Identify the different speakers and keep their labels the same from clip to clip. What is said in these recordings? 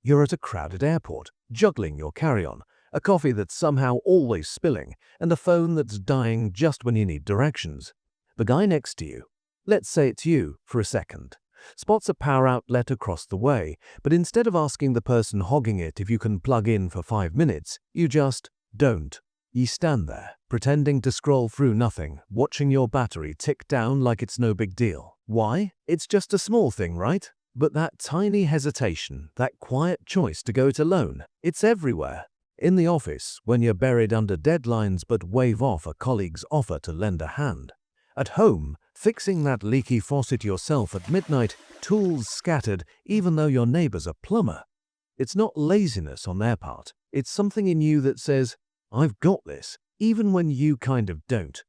Speaker 1: You're at a crowded airport, juggling your carry-on, a coffee that's somehow always spilling, and a phone that's dying just when you need directions. The guy next to you, let's say it's you for a second, spots a power outlet across the way, but instead of asking the person hogging it if you can plug in for 5 minutes, you just don't. You stand there, pretending to scroll through nothing, watching your battery tick down like it's no big deal. Why? It's just a small thing, right? But that tiny hesitation, that quiet choice to go it alone, it's everywhere. In the office, when you're buried under deadlines but wave off a colleague's offer to lend a hand. At home, fixing that leaky faucet yourself at midnight, tools scattered even though your neighbor's a plumber. It's not laziness on their part. It's something in you that says, I've got this, even when you kind of don't.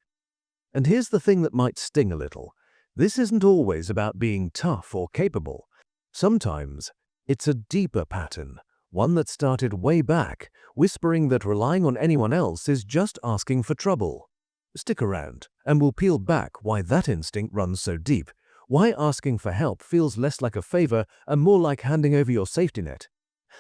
Speaker 1: And here's the thing that might sting a little. This isn't always about being tough or capable. Sometimes it's a deeper pattern, one that started way back, whispering that relying on anyone else is just asking for trouble. Stick around, and we'll peel back why that instinct runs so deep, why asking for help feels less like a favor and more like handing over your safety net.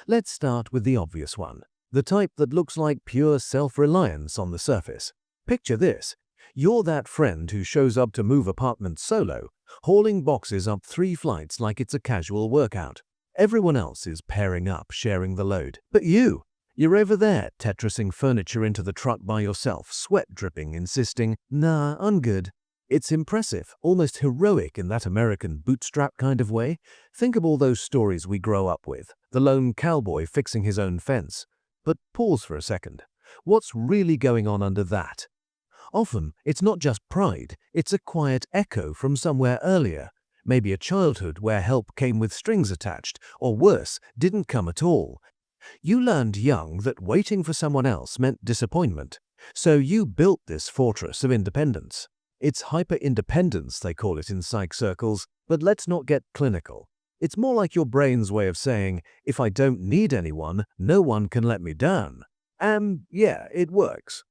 Speaker 1: Let's start with the obvious one. The type that looks like pure self-reliance on the surface. Picture this. You're that friend who shows up to move apartments solo, hauling boxes up 3 flights like it's a casual workout. Everyone else is pairing up, sharing the load. But you're over there, Tetrising furniture into the truck by yourself, sweat dripping, insisting, nah, I'm good. It's impressive, almost heroic in that American bootstrap kind of way. Think of all those stories we grow up with. The lone cowboy fixing his own fence. But pause for a second. What's really going on under that? Often, it's not just pride, it's a quiet echo from somewhere earlier. Maybe a childhood where help came with strings attached, or worse, didn't come at all. You learned young that waiting for someone else meant disappointment, so you built this fortress of independence. It's hyper-independence, they call it in psych circles, but let's not get clinical. It's more like your brain's way of saying, if I don't need anyone, no one can let me down. And yeah, it works.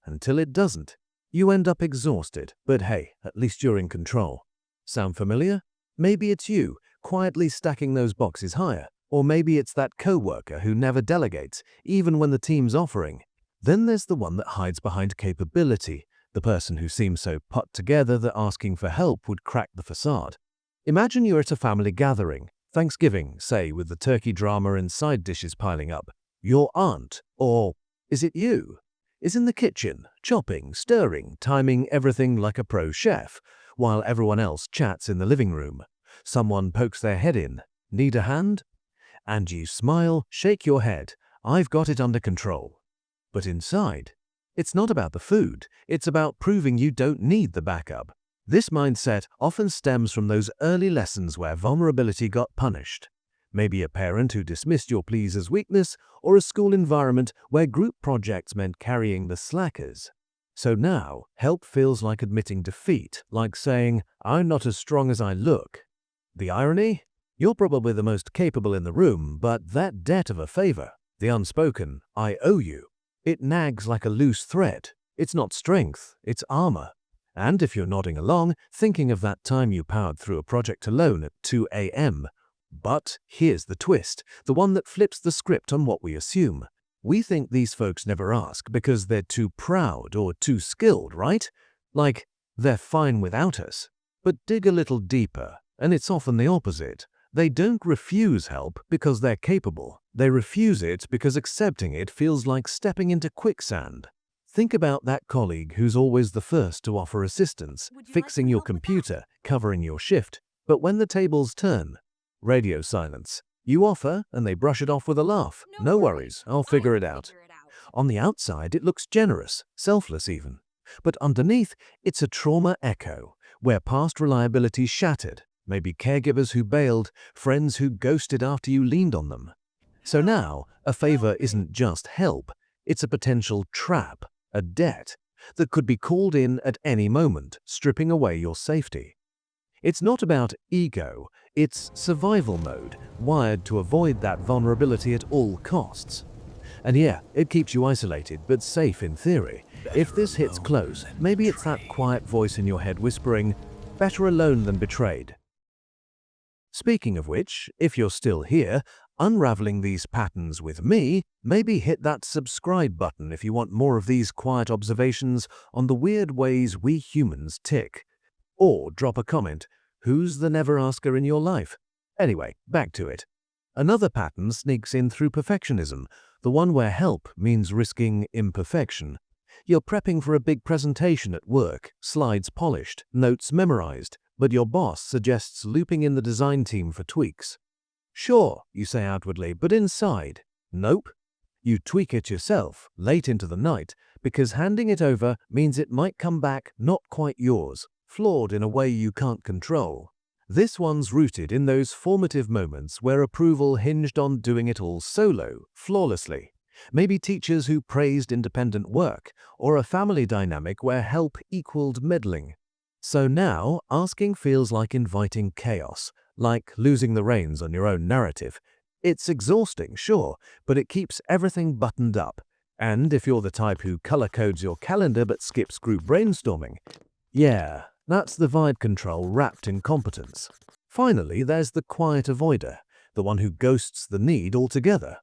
Speaker 1: Until it doesn't. You end up exhausted, but hey, at least you're in control. Sound familiar? Maybe it's you, quietly stacking those boxes higher. Or maybe it's that coworker who never delegates, even when the team's offering. Then there's the one that hides behind capability, the person who seems so put together that asking for help would crack the facade. Imagine you're at a family gathering, Thanksgiving, say, with the turkey drama and side dishes piling up. Your aunt, or is it you, is in the kitchen, chopping, stirring, timing everything like a pro chef, while everyone else chats in the living room. Someone pokes their head in. Need a hand? And you smile, shake your head. I've got it under control. But inside, it's not about the food. It's about proving you don't need the backup. This mindset often stems from those early lessons where vulnerability got punished. Maybe a parent who dismissed your pleas as weakness, or a school environment where group projects meant carrying the slackers. So now, help feels like admitting defeat, like saying, I'm not as strong as I look. The irony? You're probably the most capable in the room, but that debt of a favor, the unspoken, I owe you, it nags like a loose thread. It's not strength, it's armor. And if you're nodding along, thinking of that time you powered through a project alone at 2 a.m. But here's the twist, the one that flips the script on what we assume. We think these folks never ask because they're too proud or too skilled, right? Like, they're fine without us. But dig a little deeper, and it's often the opposite. They don't refuse help because they're capable. They refuse it because accepting it feels like stepping into quicksand. Think about that colleague who's always the first to offer assistance, fixing your computer, covering your shift. But when the tables turn, radio silence. You offer, and they brush it off with a laugh. No worries, I'll figure it out. On the outside, it looks generous, selfless even. But underneath, it's a trauma echo, where past reliability shattered. Maybe caregivers who bailed, friends who ghosted after you leaned on them. So now, a favor isn't just help. It's a potential trap. A debt that could be called in at any moment, stripping away your safety. It's not about ego, it's survival mode, wired to avoid that vulnerability at all costs. And yeah, it keeps you isolated, but safe in theory. If this hits close, maybe it's that quiet voice in your head whispering, better alone than betrayed. Speaking of which, if you're still here, Unraveling these patterns with me, maybe hit that subscribe button if you want more of these quiet observations on the weird ways we humans tick. Or drop a comment, who's the never asker in your life? Anyway, back to it. Another pattern sneaks in through perfectionism, the one where help means risking imperfection. You're prepping for a big presentation at work, slides polished, notes memorized, but your boss suggests looping in the design team for tweaks. Sure, you say outwardly, but inside, nope. You tweak it yourself, late into the night, because handing it over means it might come back not quite yours, flawed in a way you can't control. This one's rooted in those formative moments where approval hinged on doing it all solo, flawlessly. Maybe teachers who praised independent work, or a family dynamic where help equaled meddling. So now, asking feels like inviting chaos, like losing the reins on your own narrative. It's exhausting, sure, but it keeps everything buttoned up. And if you're the type who color codes your calendar but skips group brainstorming, yeah, that's the vibe control wrapped in competence. Finally, there's the quiet avoider, the one who ghosts the need altogether.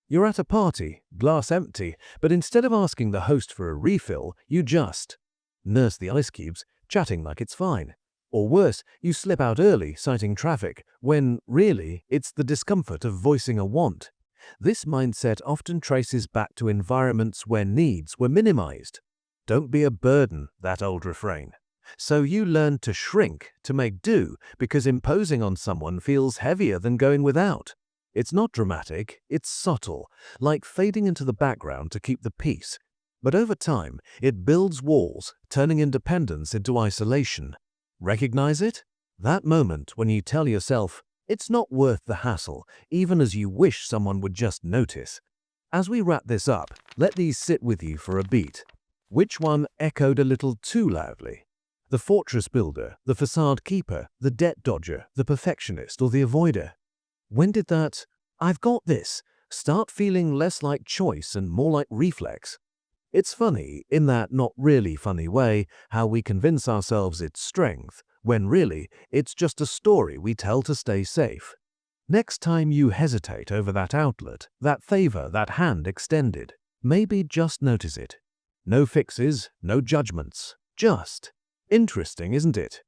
Speaker 1: You're at a party, glass empty, but instead of asking the host for a refill, you just nurse the ice cubes, chatting like it's fine. Or worse, you slip out early, citing traffic, when, really, it's the discomfort of voicing a want. This mindset often traces back to environments where needs were minimized. Don't be a burden, that old refrain. So you learn to shrink, to make do, because imposing on someone feels heavier than going without. It's not dramatic, it's subtle, like fading into the background to keep the peace. But over time, it builds walls, turning independence into isolation. Recognize it? That moment when you tell yourself, it's not worth the hassle, even as you wish someone would just notice. As we wrap this up, let these sit with you for a beat. Which one echoed a little too loudly? The fortress builder, the facade keeper, the debt dodger, the perfectionist, or the avoider? When did that, I've got this, start feeling less like choice and more like reflex? It's funny, in that not really funny way, how we convince ourselves it's strength, when really, it's just a story we tell to stay safe. Next time you hesitate over that outlet, that favor, that hand extended, maybe just notice it. No fixes, no judgments, just. Interesting, isn't it?